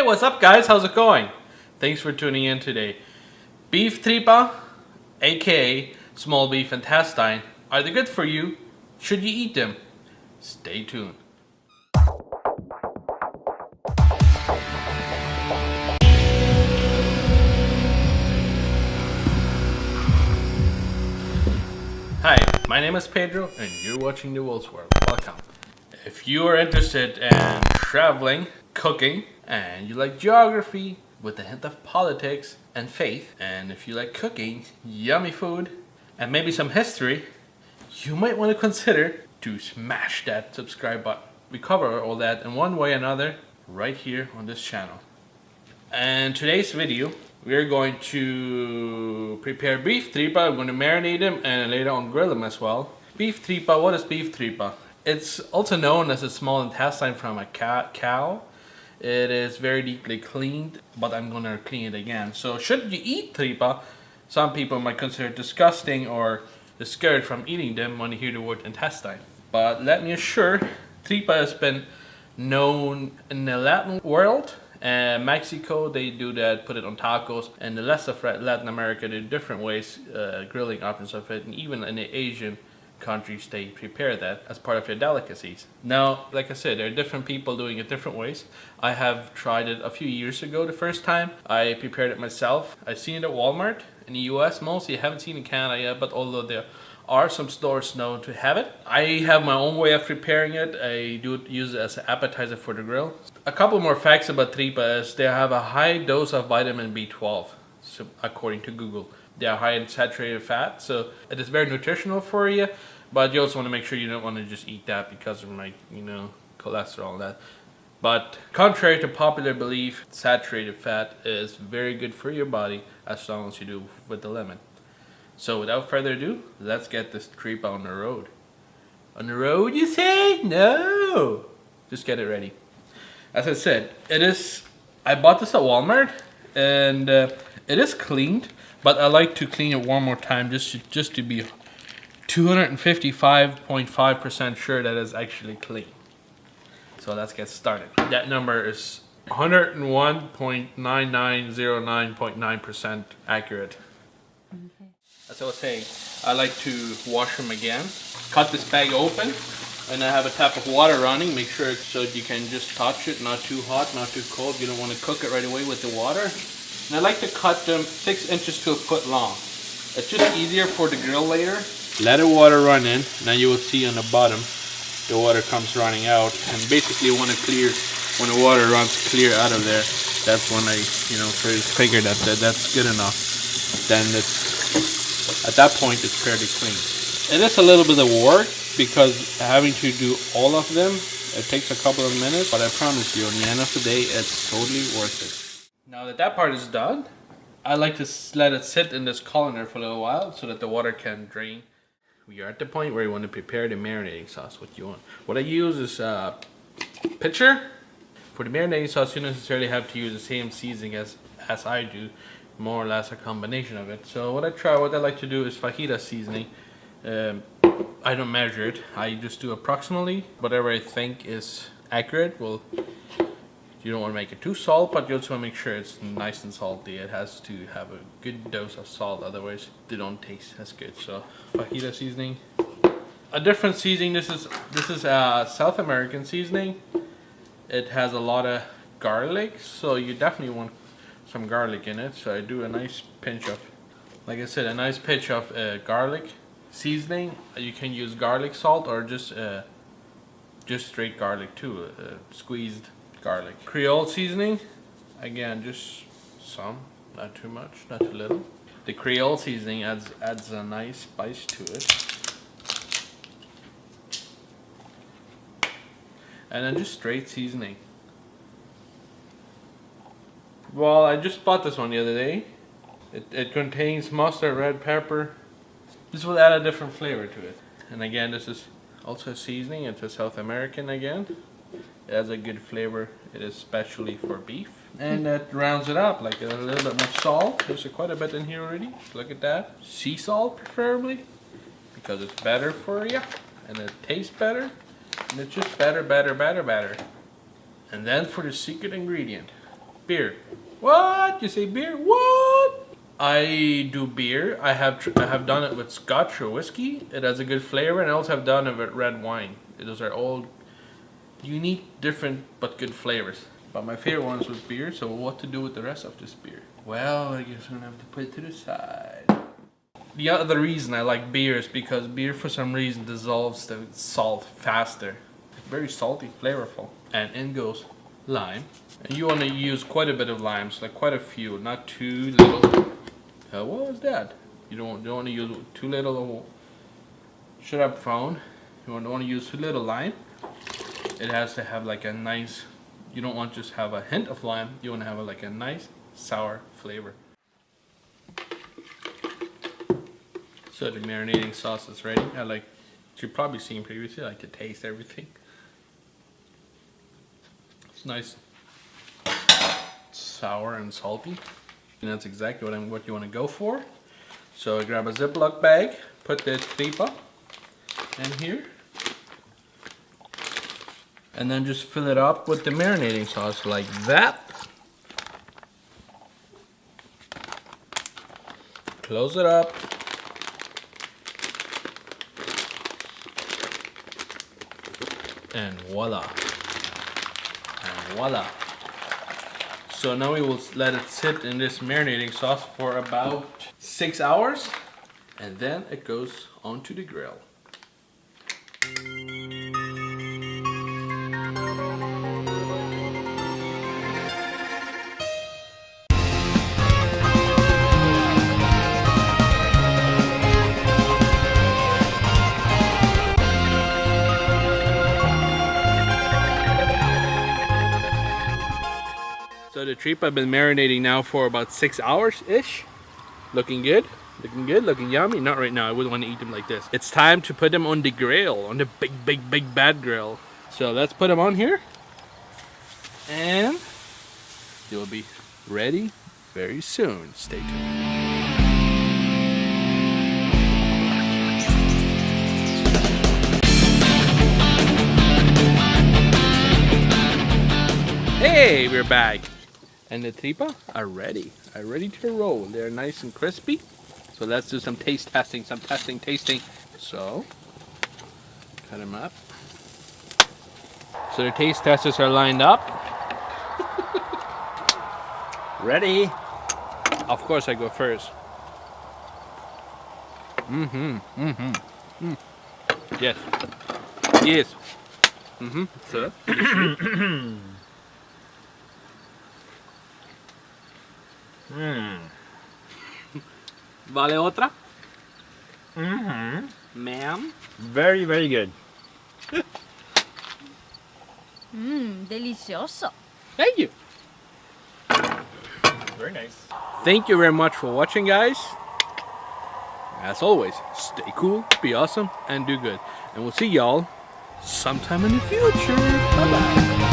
what's up guys? How's it going? Thanks for tuning in today. Beef tripa, aka small beef intestine, are they good for you? Should you eat them? Stay tuned. Hi, my name is Pedro and you're watching The World's World. Welcome. If you are interested in traveling, cooking, and you like geography with a hint of politics and faith, and if you like cooking, yummy food, and maybe some history, you might want to consider to smash that subscribe button. We cover all that in one way or another right here on this channel. And today's video, we're going to prepare beef tripa. I'm going to marinate them and later on grill them as well. Beef tripa, what is beef tripa? It's also known as a small intestine from a cow. It is very deeply cleaned, but I'm going to clean it again. So should you eat tripa, some people might consider it disgusting or discouraged from eating them when you hear the word intestine. But let me assure, tripa has been known in the Latin world. Mexico, they do that, put it on tacos, and the rest of Latin America, there are different ways, grilling options of it, and even in the Asian countries, they prepare that as part of their delicacies. Now, like I said, there are different people doing it different ways. I have tried it a few years ago the first time. I prepared it myself. I've seen it at Walmart in the US mostly. I haven't seen it in Canada yet, but although there are some stores known to have it. I have my own way of preparing it. I do use it as an appetizer for the grill. A couple more facts about tripa is they have a high dose of vitamin B12, so according to Google. They are high in saturated fat, so it is very nutritional for you, but you also want to make sure you don't want to just eat that because of like, cholesterol and that. But contrary to popular belief, saturated fat is very good for your body as long as you do with the limit. So without further ado, let's get this tripa on the road. On the road, you say? No! Just get it ready. As I said, I bought this at Walmart, and it is cleaned, but I like to clean it one more time just to be 255.5% sure that it's actually clean. So let's get started. That number is 101.9909.9% accurate. Okay. As I was saying, I like to wash them again. Cut this bag open, and I have a tap of water running. Make sure so you can just touch it, not too hot, not too cold. You don't want to cook it right away with the water. And I like to cut them 6 inches to a foot long. It's just easier for the grill later. Let the water run in. Now you will see on the bottom, the water comes running out. And basically when the water runs clear out of there, that's when I, figure that that's good enough. Then at that point it's fairly clean. It is a little bit of work because having to do all of them, it takes a couple of minutes, but I promise you, at the end of the day, it's totally worth it. Now that part is done, I like to let it sit in this colander for a little while so that the water can drain. We are at the point where you want to prepare the marinating sauce. What I use is a pitcher. For the marinating sauce, you don't necessarily have to use the same seasoning as I do, more or less a combination of it. So what I like to do is fajita seasoning. I don't measure it. I just do approximately whatever I think is accurate. Well, you don't want to make it too salt, but you also want to make sure it's nice and salty. It has to have a good dose of salt, otherwise they don't taste as good. So fajita seasoning. A different seasoning. This is a South American seasoning. It has a lot of garlic, so you definitely want some garlic in it. So I do a nice pinch of, like I said, a nice pinch of garlic seasoning. You can use garlic salt or just straight garlic too, squeezed garlic. Creole seasoning, again, just some, not too much, not too little. The Creole seasoning adds a nice spice to it. And then just straight seasoning. Well, I just bought this one the other day. It contains mustard, red pepper. This will add a different flavor to it. And again, this is also a seasoning. It's a South American again. It has a good flavor. It is specially for beef. And that rounds it up, like a little bit more salt. There's quite a bit in here already. Look at that. Sea salt preferably, because it's better for you. And it tastes better. And it's just better. And then for the secret ingredient, Beer. What? You say beer? What? I do beer. I have done it with Scotch or whiskey. It has a good flavor, and I also have done it with red wine. Those are all unique, different, but good flavors. But my favorite ones was beer. So what to do with the rest of this beer? Well, I guess I'm gonna have to put it to the side. The other reason I like beer is because beer, for some reason, dissolves the salt faster. Very salty, flavorful, and in goes lime. And you want to use quite a bit of limes, like quite a few, not too little. What was that? You don't want to use too little. Should have found. You don't want to use too little lime. It has to have like a nice. You don't want to just have a hint of lime. You want to have like a nice sour flavor. So the marinating sauce is ready. You've probably seen previously. I like to taste everything. It's nice, sour and salty, and that's exactly what you want to go for. So I grab a Ziploc bag, put the tripa in here, and then just fill it up with the marinating sauce like that. Close it up. And voila. And voila. So now we will let it sit in this marinating sauce for about 6 hours, and then it goes onto the grill. So the tripa have been marinating now for about 6 hours-ish. Looking good, looking yummy. Not right now, I wouldn't want to eat them like this. It's time to put them on the grill, on the big bad grill. So let's put them on here. And they will be ready very soon. Stay tuned. Hey, we're back. And the tripa are ready to roll. They're nice and crispy. So let's do some taste testing, tasting. So, cut them up. So the taste testers are lined up. Ready? Of course I go first. Yes. Yes. So. Vale otra? Ma'am? Very, very good. Delicioso. Thank you. Very nice. Thank you very much for watching, guys. As always, stay cool, be awesome, and do good. And we'll see y'all sometime in the future. Bye-bye.